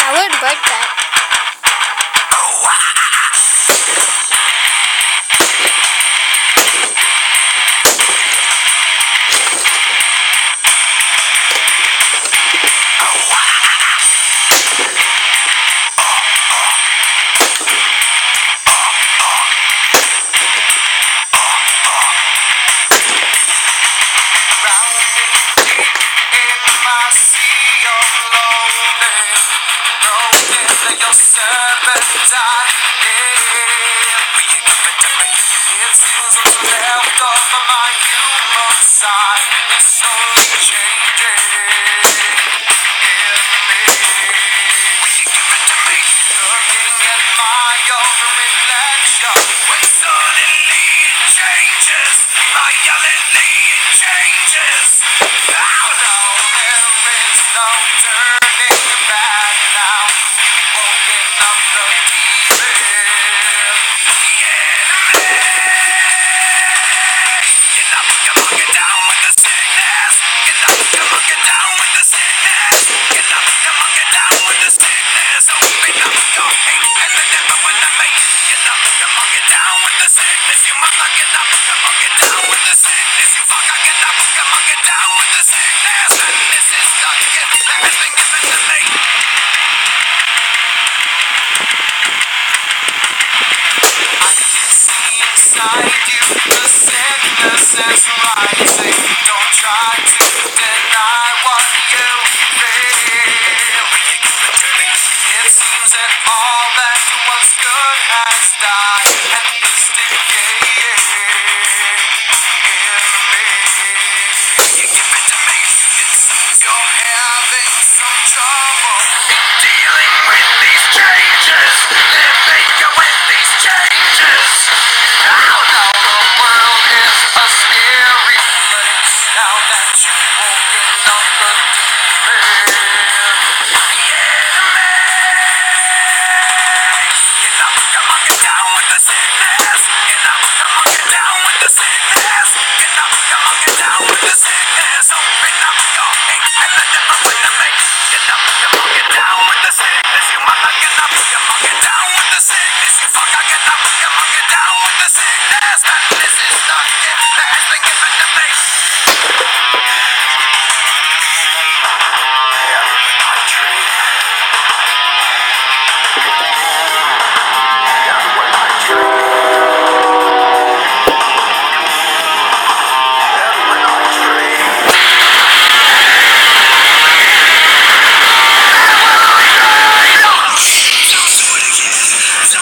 I would break that. It seems what's left of my human side is slowly changing in me. Looking at my own reflection, when suddenly it changes, violently it changes. Oh no, there is no turning back now. Woken up the demon, the enemy. Come on, get down with the sickness. Get up, come on, get down with the sickness. Get up, come on, get down with the sickness. Open up your hate and the devil will not make. Get up, come on, get down with the sickness. You must not get up, come on, get down with the sickness. You fucker, get up, come on, get down with the sickness. And this is the gift that has been given to me. I can see inside you the sickness is rising. Don't try to deny what you feel. It seems that all that was good has died, and this decay